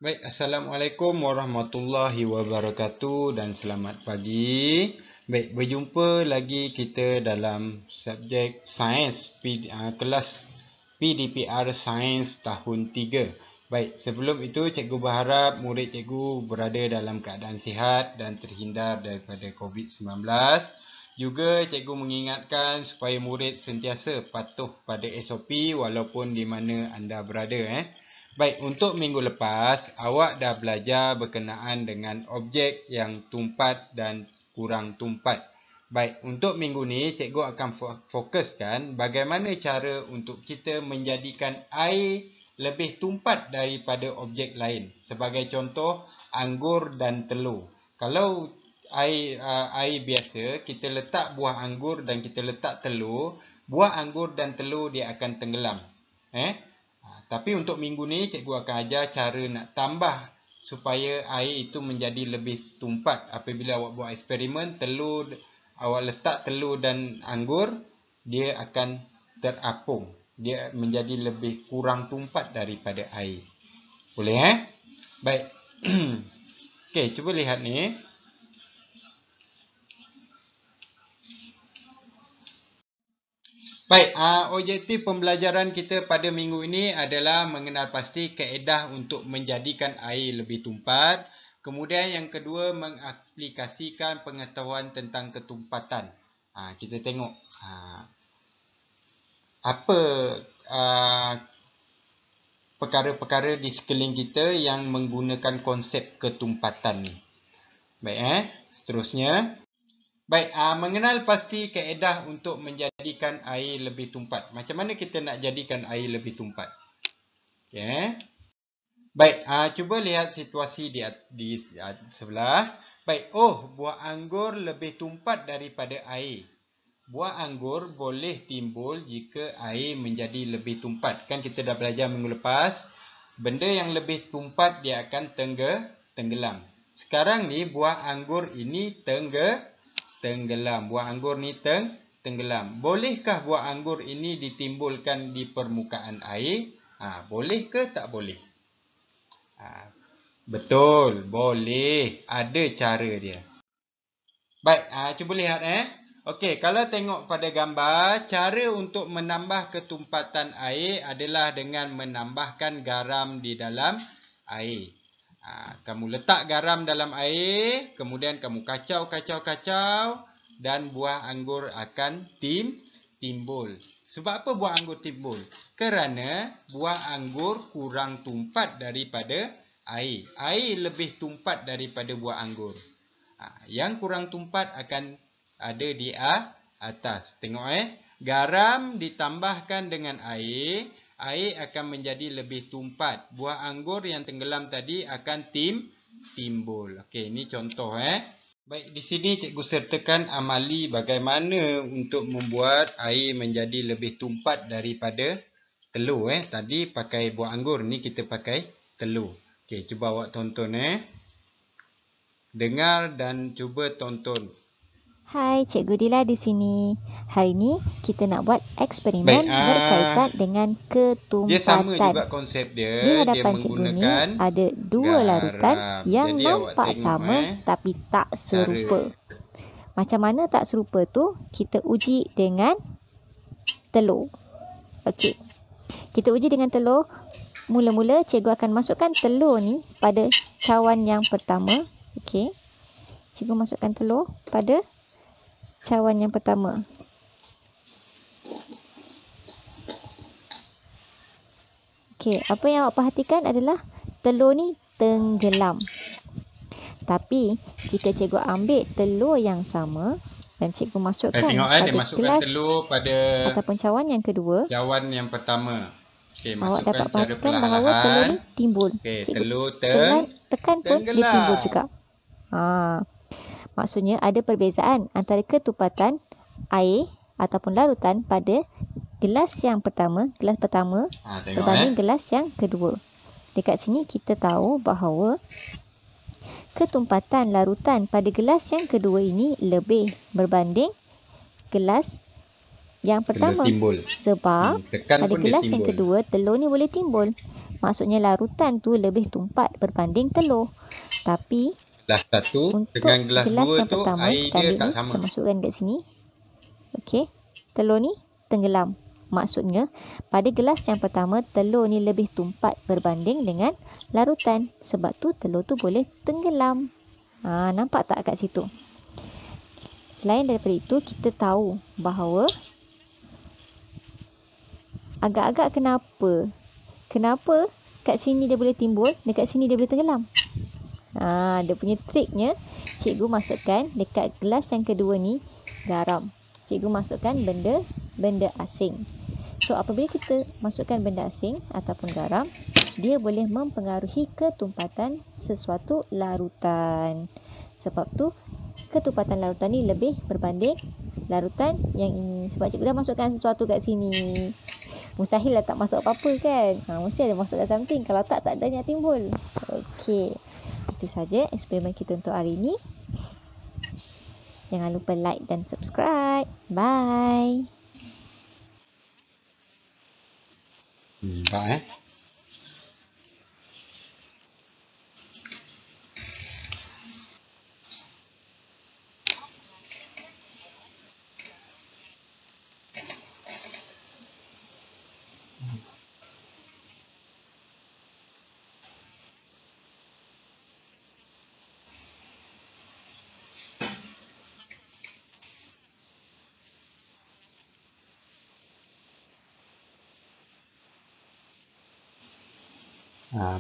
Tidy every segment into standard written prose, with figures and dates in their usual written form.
Baik, Assalamualaikum warahmatullahi wabarakatuh dan selamat pagi. Baik, berjumpa lagi kita dalam subjek sains kelas PDPR Sains tahun 3. Baik, sebelum itu cikgu berharap murid cikgu berada dalam keadaan sihat dan terhindar daripada COVID-19. Juga cikgu mengingatkan supaya murid sentiasa patuh pada SOP walaupun di mana anda berada. Baik, untuk minggu lepas, awak dah belajar berkenaan dengan objek yang tumpat dan kurang tumpat. Baik, untuk minggu ni, cikgu akan fokuskan bagaimana cara untuk kita menjadikan air lebih tumpat daripada objek lain. Sebagai contoh, anggur dan telur. Kalau air biasa, kita letak buah anggur dan kita letak telur, buah anggur dan telur dia akan tenggelam. Tapi untuk minggu ni cikgu akan ajar cara nak tambah supaya air itu menjadi lebih tumpat. Apabila awak buat eksperimen, awak letak telur dan anggur, dia akan terapung. Dia menjadi lebih kurang tumpat daripada air. Boleh Baik. Okey, cuba lihat ni. Baik, objektif pembelajaran kita pada minggu ini adalah mengenal pasti kaedah untuk menjadikan air lebih tumpat. Kemudian yang kedua, mengaplikasikan pengetahuan tentang ketumpatan. Kita tengok apa perkara-perkara di sekeliling kita yang menggunakan konsep ketumpatan ni. Baik, seterusnya. Baik, mengenal pasti kaedah untuk menjadikan air lebih tumpat. Macam mana kita nak jadikan air lebih tumpat? Okey. Baik, cuba lihat situasi di sebelah. Baik, buah anggur lebih tumpat daripada air. Buah anggur boleh timbul jika air menjadi lebih tumpat. Kan kita dah belajar minggu lepas, benda yang lebih tumpat dia akan tenggelam. Sekarang ni buah anggur ini tenggelam. Buah anggur ni tenggelam. Bolehkah buah anggur ini ditimbulkan di permukaan air? Boleh ke tak boleh? Betul, boleh. Ada cara dia. Baik, cuba lihat Okey, kalau tengok pada gambar, cara untuk menambah ketumpatan air adalah dengan menambahkan garam di dalam air. Kamu letak garam dalam air, kemudian kamu kacau dan buah anggur akan timbul. Sebab apa buah anggur timbul? Kerana buah anggur kurang tumpat daripada air. Air lebih tumpat daripada buah anggur. Yang kurang tumpat akan ada di atas. Tengok garam ditambahkan dengan air, air akan menjadi lebih tumpat. Buah anggur yang tenggelam tadi akan timbul. Okey, ini contoh Baik, di sini cikgu sertakan amali bagaimana untuk membuat air menjadi lebih tumpat daripada telur Tadi pakai buah anggur, ni kita pakai telur. Okey, cuba awak tonton Dengar dan cuba tonton. Hai, Cikgu Dila di sini. Hari ini kita nak buat eksperimen berkaitan dengan ketumpatan. Dia sama juga konsep dia. Di hadapan cikgu ni ada dua larutan yang nampak sama tapi tak serupa. Macam mana tak serupa tu? Kita uji dengan telur. Okey. Kita uji dengan telur. Mula-mula cikgu akan masukkan telur ni pada cawan yang pertama. Okey. Cikgu masukkan telur pada cawan yang pertama. Okey, apa yang awak perhatikan adalah telur ni tenggelam. Tapi jika cikgu ambil telur yang sama dan cikgu masukkan pada gelas telur pada ataupun cawan yang kedua, cawan yang pertama. Okey, awak dapat perhatikan bahawa telur ni timbul. Okey, telur tekan pun dia timbul juga. Maksudnya ada perbezaan antara ketumpatan air ataupun larutan pada gelas pertama berbanding gelas yang kedua. Dekat sini kita tahu bahawa ketumpatan larutan pada gelas yang kedua ini lebih berbanding gelas yang pertama. Sebab pada gelas yang kedua telur ni boleh timbul. maksudnya larutan tu lebih tumpat berbanding telur. Tapi gelas satu untuk dengan gelas gelas dua yang tu pertama, air kita dia ambil tak ni, sama. kita masukkan kat sini. Okey, telur ni tenggelam. Maksudnya, pada gelas yang pertama, telur ni lebih tumpat berbanding dengan larutan. Sebab tu, telur tu boleh tenggelam. Nampak tak kat situ? Selain daripada itu, kita tahu bahawa agak-agak kenapa kat sini dia boleh timbul, dekat sini dia boleh tenggelam. Dia punya triknya, cikgu masukkan dekat gelas yang kedua ni garam. Cikgu masukkan benda asing. So, apabila kita masukkan benda asing ataupun garam, dia boleh mempengaruhi ketumpatan sesuatu larutan. Sebab tu, ketumpatan larutan ni lebih berbanding larutan yang ini. Sebab cikgu dah masukkan sesuatu kat sini. Mustahil lah tak masuk apa-apa kan? Mesti ada masukkan something. Kalau tak ada nak timbul. Okey. Itu saja eksperimen kita untuk hari ini. Jangan lupa like dan subscribe. Bye. Nampak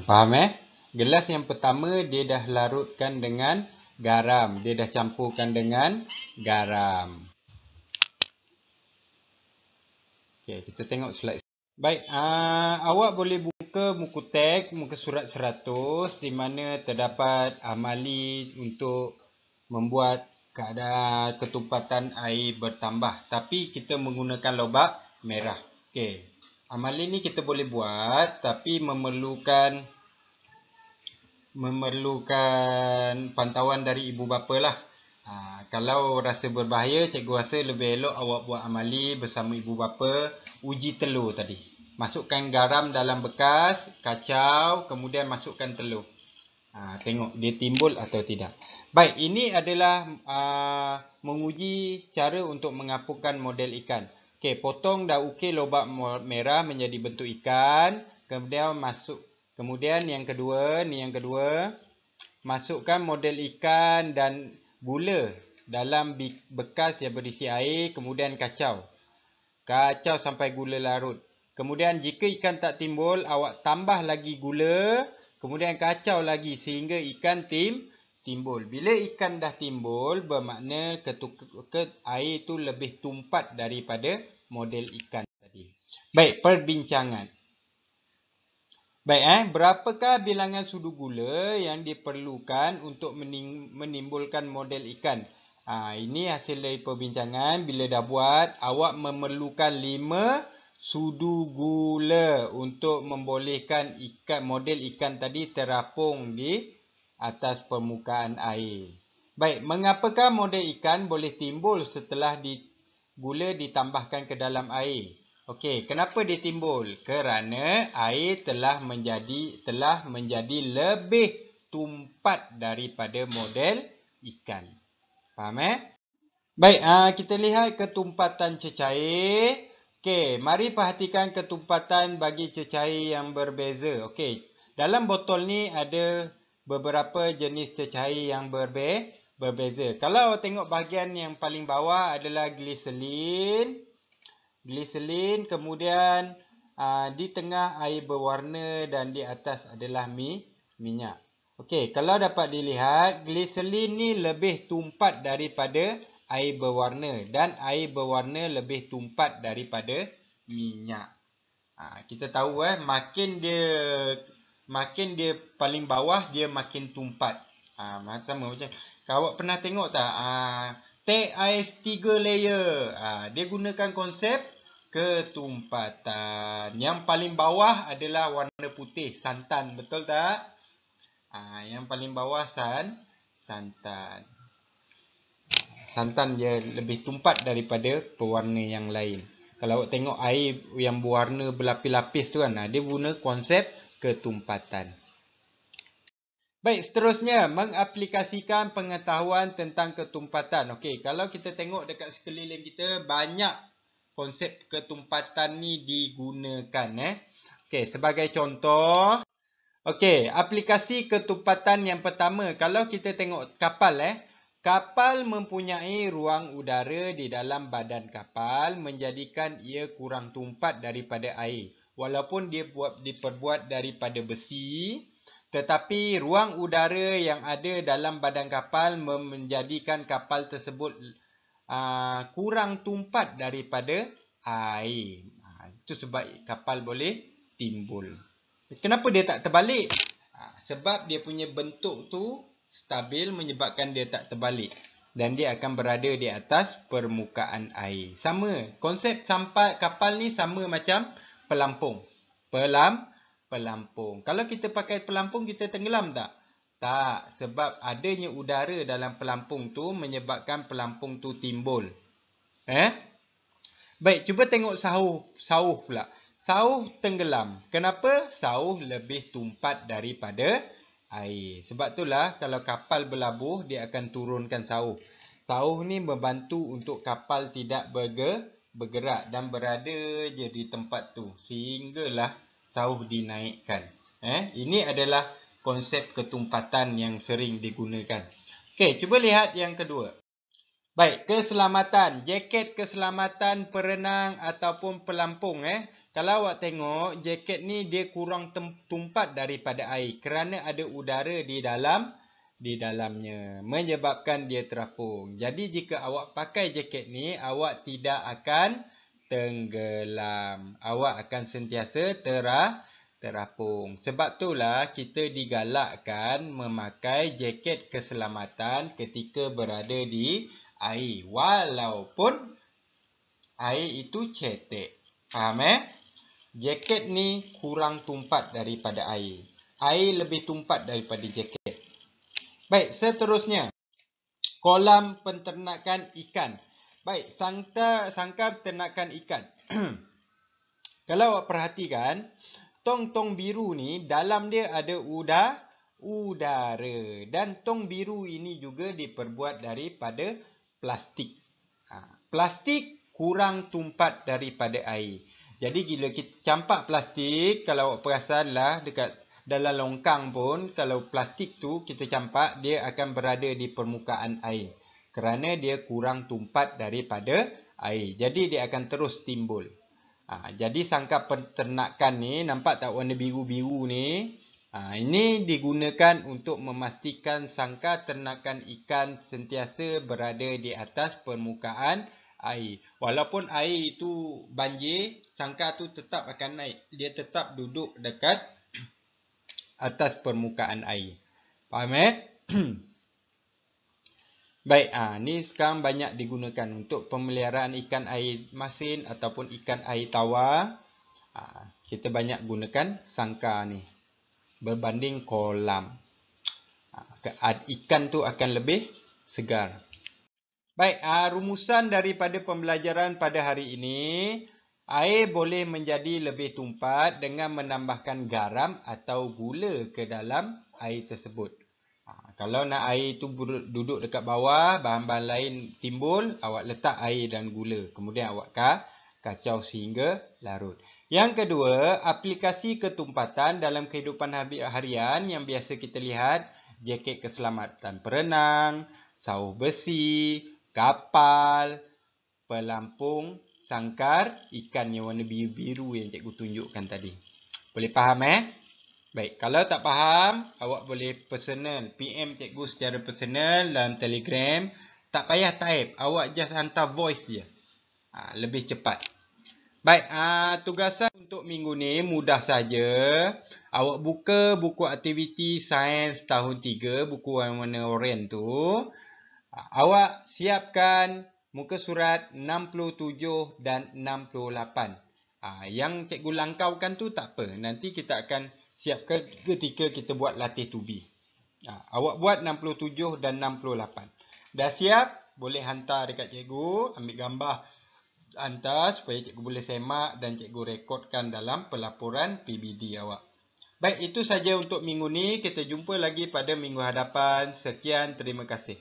faham Gelas yang pertama dia dah larutkan dengan garam. Dia dah campurkan dengan garam. Okey, kita tengok slide. Baik, awak boleh buka muka teks, muka surat 100 di mana terdapat amali untuk membuat keadaan ketumpatan air bertambah. Tapi kita menggunakan lobak merah. Okey. Amali ni kita boleh buat tapi memerlukan pantauan dari ibu bapa lah. Kalau rasa berbahaya, cikgu rasa lebih elok awak buat amali bersama ibu bapa. Uji telur tadi. Masukkan garam dalam bekas, kacau, kemudian masukkan telur. Tengok dia timbul atau tidak. Baik, ini adalah menguji cara untuk mengapurkan model ikan. Okey, potong dan ukir lobak merah menjadi bentuk ikan. Kemudian yang kedua, masukkan model ikan dan gula dalam bekas yang berisi air, kemudian kacau. Kacau sampai gula larut. Kemudian jika ikan tak timbul, awak tambah lagi gula, kemudian kacau lagi sehingga ikan timbul. Bila ikan dah timbul, bermakna air itu lebih tumpat daripada model ikan tadi. Baik, perbincangan. Baik, berapakah bilangan sudu gula yang diperlukan untuk menimbulkan model ikan? Ini hasil dari perbincangan. Bila dah buat, awak memerlukan 5 sudu gula untuk membolehkan model ikan tadi terapung di atas permukaan air. Baik, mengapakah model ikan boleh timbul setelah gula ditambahkan ke dalam air? Okey, kenapa dia timbul? Kerana air telah menjadi lebih tumpat daripada model ikan. Faham Baik, kita lihat ketumpatan cecair. Okey, mari perhatikan ketumpatan bagi cecair yang berbeza. Okey, dalam botol ni ada beberapa jenis cecair yang berbeza. Kalau tengok bahagian yang paling bawah adalah gliserin, kemudian di tengah air berwarna dan di atas adalah minyak. Okey, kalau dapat dilihat, gliserin ni lebih tumpat daripada air berwarna dan air berwarna lebih tumpat daripada minyak. Kita tahu makin dia paling bawah dia makin tumpat. Sama macam awak pernah tengok tak teh ais 3 layer. Dia gunakan konsep ketumpatan. Yang paling bawah adalah warna putih, santan, betul tak? Yang paling bawah santan. Santan dia lebih tumpat daripada pewarna yang lain. Kalau awak tengok air yang berwarna berlapis-lapis tu kan, dia guna konsep ketumpatan. Baik, seterusnya mengaplikasikan pengetahuan tentang ketumpatan. Okey, kalau kita tengok dekat sekeliling kita, banyak konsep ketumpatan ni digunakan. Okey, sebagai contoh, okey, aplikasi ketumpatan yang pertama, kalau kita tengok kapal, kapal mempunyai ruang udara di dalam badan kapal menjadikan ia kurang tumpat daripada air. Walaupun dia diperbuat daripada besi, tetapi ruang udara yang ada dalam badan kapal menjadikan kapal tersebut kurang tumpat daripada air. Itu sebab kapal boleh timbul. Kenapa dia tak terbalik? Sebab dia punya bentuk tu stabil menyebabkan dia tak terbalik. Dan dia akan berada di atas permukaan air. Sama. Konsep sampai kapal ni sama macam pelampung. Pelampung. Kalau kita pakai pelampung, kita tenggelam tak? Tak. Sebab adanya udara dalam pelampung tu menyebabkan pelampung tu timbul. Baik, cuba tengok sauh pula. Sauh tenggelam. Kenapa? Sauh lebih tumpat daripada air. Sebab itulah kalau kapal berlabuh, dia akan turunkan sauh. Sauh ni membantu untuk kapal tidak bergerak dan berada je di tempat tu. Sehinggalah sauh dinaikkan. Ini adalah konsep ketumpatan yang sering digunakan. Okey, cuba lihat yang kedua. Baik, keselamatan. Jaket keselamatan perenang ataupun pelampung. Kalau awak tengok, jaket ni dia kurang tumpat daripada air. Kerana ada udara di dalamnya. Menyebabkan dia terapung. Jadi, jika awak pakai jaket ni, awak tidak akan tenggelam. Awak akan sentiasa terapung. Sebab itulah kita digalakkan memakai jaket keselamatan ketika berada di air. Walaupun air itu cetek. Faham Jaket ni kurang tumpat daripada air. Air lebih tumpat daripada jaket. Baik, seterusnya. Kolam penternakan ikan. Baik, sangkar ternakan ikan. Kalau awak perhatikan, tong-tong biru ni dalam dia ada udara. Dan tong biru ini juga diperbuat daripada plastik. Plastik kurang tumpat daripada air. Jadi bila kita campak plastik, kalau awak perasanlah dekat dalam longkang pun, kalau plastik tu kita campak, dia akan berada di permukaan air. Kerana dia kurang tumpat daripada air. Jadi dia akan terus timbul. Jadi sangkar peternakan ni, nampak tak warna biru-biru ni? Ini digunakan untuk memastikan sangkar ternakan ikan sentiasa berada di atas permukaan air. Walaupun air itu banjir, sangkar tu tetap akan naik. Dia tetap duduk dekat atas permukaan air. Faham Baik, ni sekarang banyak digunakan untuk pemeliharaan ikan air masin ataupun ikan air tawar. Kita banyak gunakan sangkar ni berbanding kolam. Ikan tu akan lebih segar. Baik, rumusan daripada pembelajaran pada hari ini, air boleh menjadi lebih tumpat dengan menambahkan garam atau gula ke dalam air tersebut. Kalau nak air itu duduk dekat bawah, bahan-bahan lain timbul, awak letak air dan gula. Kemudian awak kacau sehingga larut. Yang kedua, aplikasi ketumpatan dalam kehidupan harian yang biasa kita lihat, jaket keselamatan perenang, sauh besi, kapal, pelampung, sangkar, ikan yang warna biru-biru yang cikgu tunjukkan tadi. Boleh faham Baik, kalau tak faham, awak boleh personal, PM cikgu secara personal dalam Telegram. Tak payah type, awak just hantar voice je. Lebih cepat. Baik, tugasan untuk minggu ni mudah saja. Awak buka buku aktiviti sains tahun 3, buku warna oranye tu. Awak siapkan muka surat 67 dan 68. Yang cikgu langkaukan tu tak apa. Nanti kita akan siapkan ketika kita buat latih tubi. Awak buat 67 dan 68. Dah siap? Boleh hantar dekat cikgu. Ambil gambar. Hantar supaya cikgu boleh semak dan cikgu rekodkan dalam pelaporan PBD awak. Baik, itu saja untuk minggu ni. Kita jumpa lagi pada minggu hadapan. Sekian, terima kasih.